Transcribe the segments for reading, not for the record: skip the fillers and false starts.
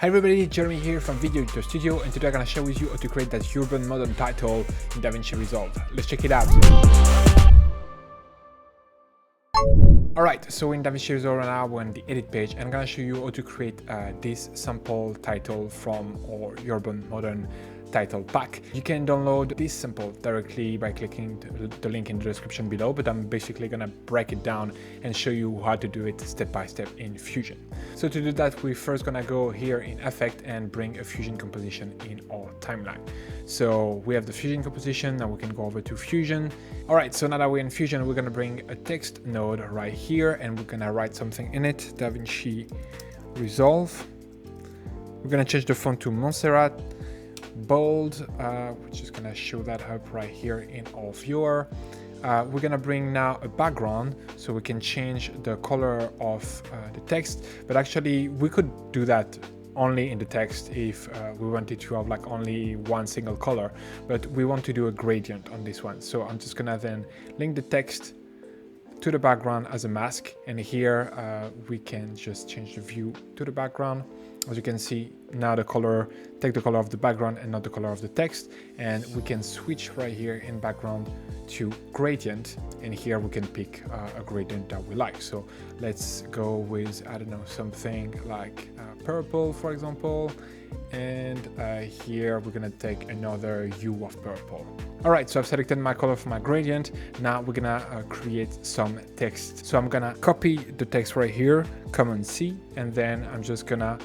Hi everybody, Jeremy here from Video Editor Studio, and today I'm gonna share with you how to create that urban modern title in Davinci Resolve. Let's check it out. Alright, so in Davinci Resolve right now we're on the edit page, and I'm gonna show you how to create this sample title from our urban modern title pack. You can download this sample directly by clicking the link in the description below, but I'm basically gonna break it down and show you how to do it step by step in Fusion. So to do that, we're first gonna go here in Effect and bring a Fusion composition in our timeline. So we have the Fusion composition, now we can go over to Fusion. All right, so now that we're in Fusion, we're gonna bring a text node right here, and we're gonna write something in it, Davinci Resolve. We're gonna change the font to Montserrat, bold, we're just gonna show that up right here in our viewer. We're gonna bring now a background so we can change the color of the text, but actually we could do that only in the text if we wanted to have like only one single color, but we want to do a gradient on this one. So I'm just gonna then link the text to the background as a mask, and here we can just change the view to the background. As you can see, now the color, take the color of the background and not the color of the text, and we can switch right here in background to gradient, and here we can pick a gradient that we like. So let's go with, I don't know, something like purple, for example, and here we're gonna take another hue of purple. All right, so I've selected my color for my gradient. Now we're gonna create some text. So I'm gonna copy the text right here, Command C, and then I'm just gonna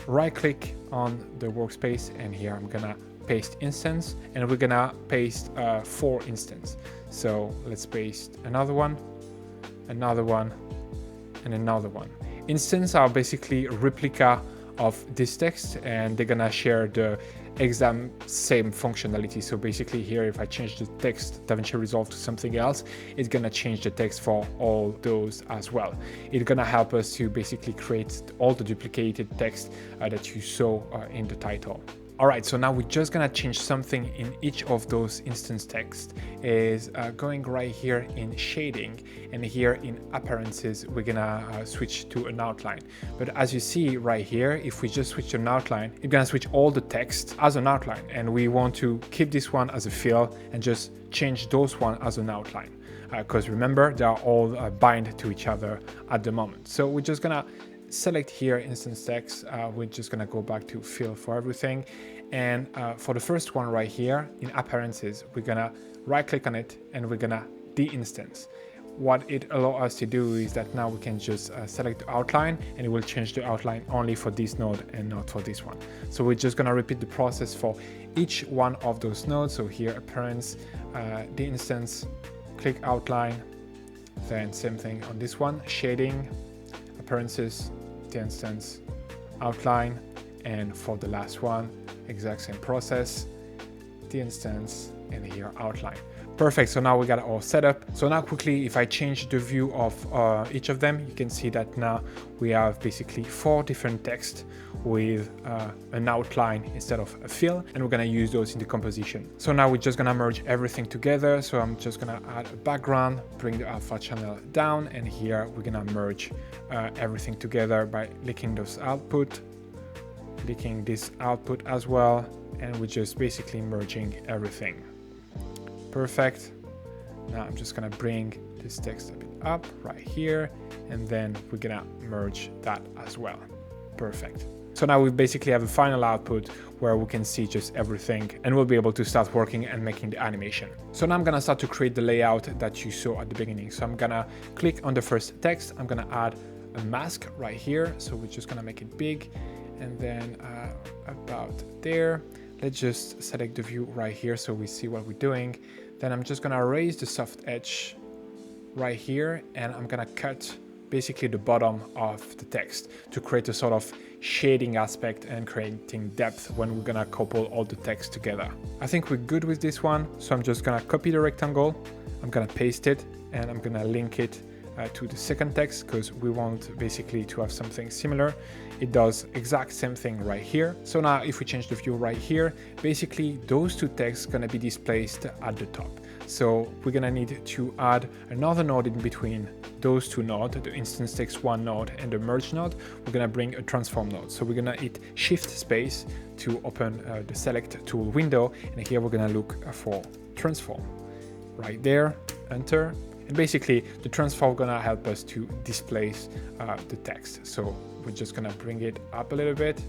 right click on the workspace, and here I'm gonna paste instance, and we're gonna paste 4 instance. So let's paste another one, and another one. Instance are basically a replica of this text, and they're gonna share the exact same functionality. So basically here, if I change the text Davinci Resolve to something else, it's gonna change the text for all those as well. It's gonna help us to basically create all the duplicated text that you saw in the title. All right, so now we're just gonna change something in each of those instance text, is going right here in shading, and here in appearances, we're gonna switch to an outline. But as you see right here, if we just switch to an outline, it's gonna switch all the text as an outline, and we want to keep this one as a fill and just change those one as an outline. Because remember, they are all bind to each other at the moment. So we're just gonna select here instance text. We're just gonna go back to fill for everything, and for the first one right here in appearances, we're gonna right click on it and we're gonna de-instance. What it allows us to do is that now we can just select the outline, and it will change the outline only for this node and not for this one. So we're just gonna repeat the process for each one of those nodes. So here appearance, de-instance, click outline, then same thing on this one, shading, appearances, instance, outline, and for the last one, exact same process, the instance, and here outline. Perfect, so now we got it all set up. So now quickly, if I change the view of each of them, you can see that now we have basically 4 different texts with an outline instead of a fill, and we're gonna use those in the composition. So now we're just gonna merge everything together. So I'm just gonna add a background, bring the alpha channel down, and here we're gonna merge everything together by linking those output, linking this output as well, and we're just basically merging everything. Perfect. Now I'm just gonna bring this text a bit up right here, and then we're gonna merge that as well. Perfect. So now we basically have a final output where we can see just everything, and we'll be able to start working and making the animation. So now I'm gonna start to create the layout that you saw at the beginning. So I'm gonna click on the first text. I'm gonna add a mask right here. So we're just gonna make it big, and then about there. Let's just select the view right here so we see what we're doing. Then I'm just gonna raise the soft edge right here, and I'm gonna cut basically the bottom of the text to create a sort of shading aspect and creating depth when we're gonna couple all the text together. I think we're good with this one, so I'm just gonna copy the rectangle, I'm gonna paste it, and I'm gonna link it to the second text, because we want basically to have something similar. It does exact same thing right here. So now if we change the view right here, basically those 2 texts gonna be displayed at the top. So we're gonna need to add another node in between those two nodes, the instance text 1 node and the merge node, we're gonna bring a transform node. So we're gonna hit shift space to open the select tool window, and here we're gonna look for transform. Right there, enter. And basically the transform gonna help us to displace the text. So we're just gonna bring it up a little bit.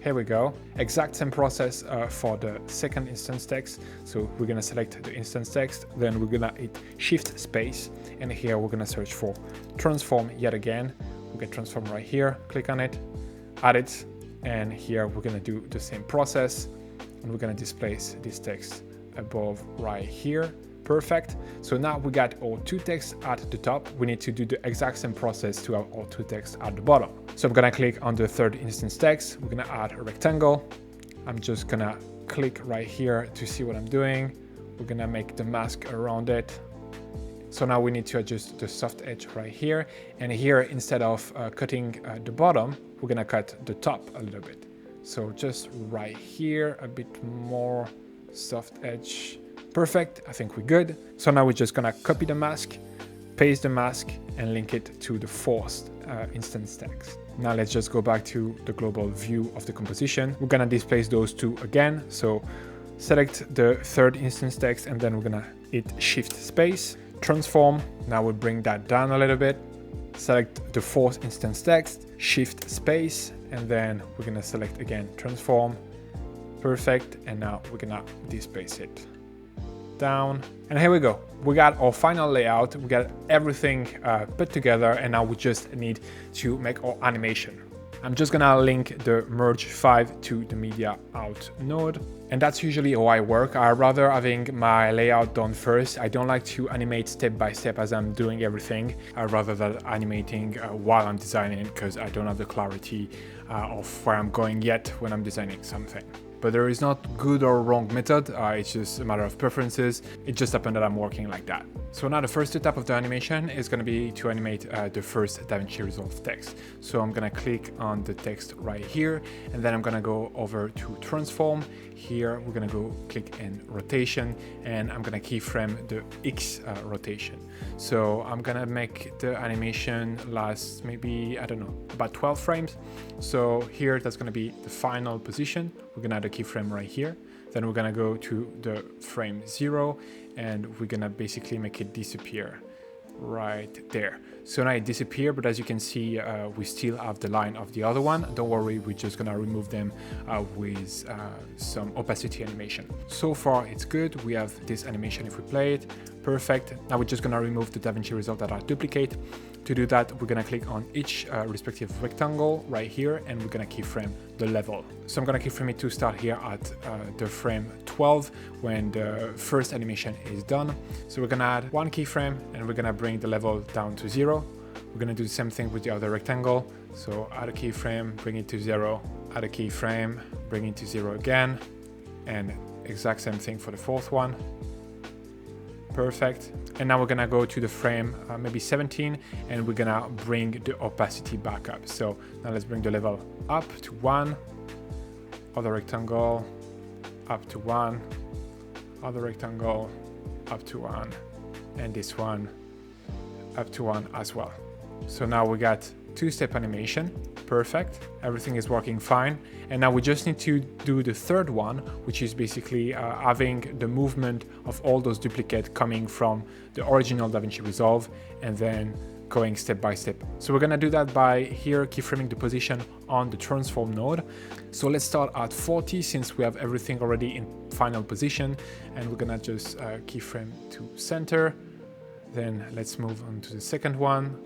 Here we go. Exact same process for the second instance text. So we're gonna select the instance text, then we're gonna hit shift space, and here we're gonna search for transform yet again. We'll get transform right here, click on it, add it, and here we're gonna do the same process, and we're gonna displace this text above right here. Perfect. So now we got our two texts at the top. We need to do the exact same process to have our two texts at the bottom. So I'm gonna click on the third instance text. We're gonna add a rectangle. I'm just gonna click right here to see what I'm doing. We're gonna make the mask around it. So now we need to adjust the soft edge right here. And here, instead of cutting the bottom, we're gonna cut the top a little bit. So just right here, a bit more soft edge. Perfect, I think we're good. So now we're just gonna copy the mask, paste the mask, and link it to the fourth instance text. Now let's just go back to the global view of the composition. We're gonna displace those two again. So select the third instance text, and then we're gonna hit shift space, transform. Now we'll bring that down a little bit. Select the fourth instance text, shift space, and then we're gonna select again, transform. Perfect, and now we're gonna displace it down, and here we go. We got our final layout, we got everything put together, and now we just need to make our animation. I'm just gonna link the merge 5 to the media out node, and that's usually how I work. I rather having my layout done first. I don't like to animate step by step as I'm doing everything. I rather than animating while I'm designing it, because I don't have the clarity of where I'm going yet when I'm designing something. But there is not good or wrong method, it's just a matter of preferences. It just happened that I'm working like that. So now the first step of the animation is gonna be to animate the first Davinci Resolve text. So I'm gonna click on the text right here, and then I'm gonna go over to transform. Here we're gonna go click in rotation, and I'm gonna keyframe the X rotation. So I'm gonna make the animation last maybe, I don't know, about 12 frames. So here that's gonna be the final position. We're gonna add a keyframe right here. Then we're gonna go to the frame 0, and we're gonna basically make it disappear right there. So now it disappeared, but as you can see, we still have the line of the other one. Don't worry, we're just gonna remove them with some opacity animation. So far it's good. We have this animation if we play it. Perfect. Now we're just gonna remove the Davinci Resolve that are duplicate. To do that, we're gonna click on each respective rectangle right here, and we're gonna keyframe the level. So I'm gonna keyframe it to start here at the frame 12 when the first animation is done. So we're gonna add one keyframe, and we're gonna bring the level down to 0. We're gonna do the same thing with the other rectangle. So add a keyframe, bring it to 0, add a keyframe, bring it to 0 again, and exact same thing for the fourth one. Perfect. And now we're gonna go to the frame maybe 17, and we're gonna bring the opacity back up. So now let's bring the level up to 1, other rectangle up to 1, other rectangle up to 1, and this one up to 1 as well. So now we got two-step animation. Perfect, everything is working fine. And now we just need to do the third one, which is basically having the movement of all those duplicates coming from the original Davinci Resolve and then going step by step. So we're gonna do that by here keyframing the position on the transform node. So let's start at 40 since we have everything already in final position, and we're gonna just keyframe to center. Then let's move on to the second one.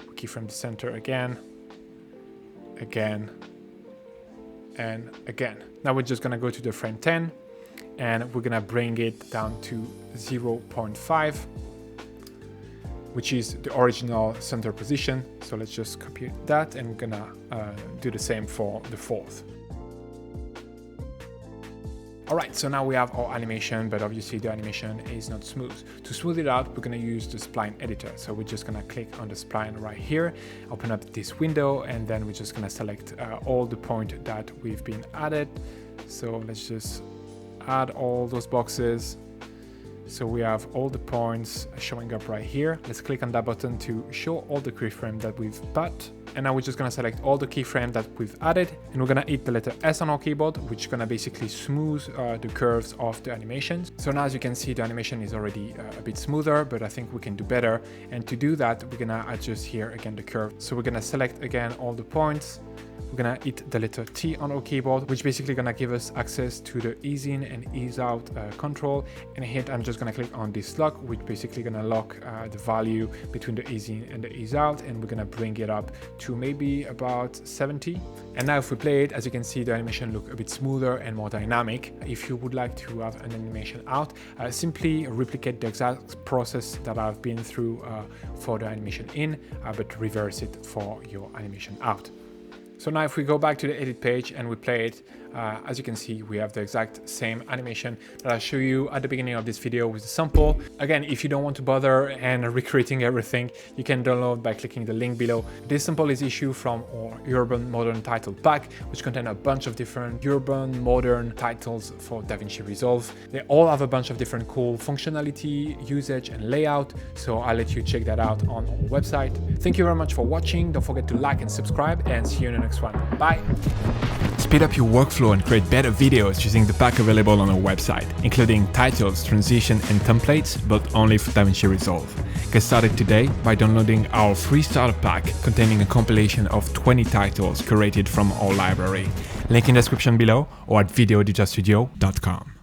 We keyframe the center again, and again. Now we're just gonna go to the frame 10, and we're gonna bring it down to 0.5, which is the original center position. So let's just copy that, and we're gonna do the same for the fourth. All right, so now we have our animation, but obviously the animation is not smooth. To smooth it out, we're gonna use the spline editor. So we're just gonna click on the spline right here, open up this window, and then we're just gonna select all the points that we've been added. So let's just add all those boxes, So we have all the points showing up right here. Let's click on that button to show all the keyframes that we've put. And now we're just gonna select all the keyframes that we've added, and we're gonna hit the letter S on our keyboard, which is gonna basically smooth the curves of the animations. So now as you can see, the animation is already a bit smoother, but I think we can do better. And to do that, we're gonna adjust here again the curve. So we're gonna select again all the points. We're gonna hit the letter T on our keyboard, which basically gonna give us access to the ease in and ease out control. And here I'm just gonna click on this lock, which basically gonna lock the value between the ease in and the ease out, and we're gonna bring it up to maybe about 70. And now if we play it, as you can see, the animation look a bit smoother and more dynamic. If you would like to have an animation out, simply replicate the exact process that I've been through for the animation in, but reverse it for your animation out. So now if we go back to the edit page and we play it, as you can see, we have the exact same animation that I show you at the beginning of this video with the sample. Again, if you don't want to bother and recreating everything, you can download by clicking the link below. This sample is issued from our Urban Modern Title Pack, which contains a bunch of different urban modern titles for Davinci Resolve. They all have a bunch of different cool functionality, usage and layout, so I'll let you check that out on our website. Thank you very much for watching. Don't forget to like and subscribe, and see you in the next one. Bye! Speed up your workflow and create better videos using the pack available on our website, including titles, transition and templates, but only for Davinci Resolve. Get started today by downloading our free starter pack containing a compilation of 20 titles curated from our library. Link in the description below or at videodjastudio.com.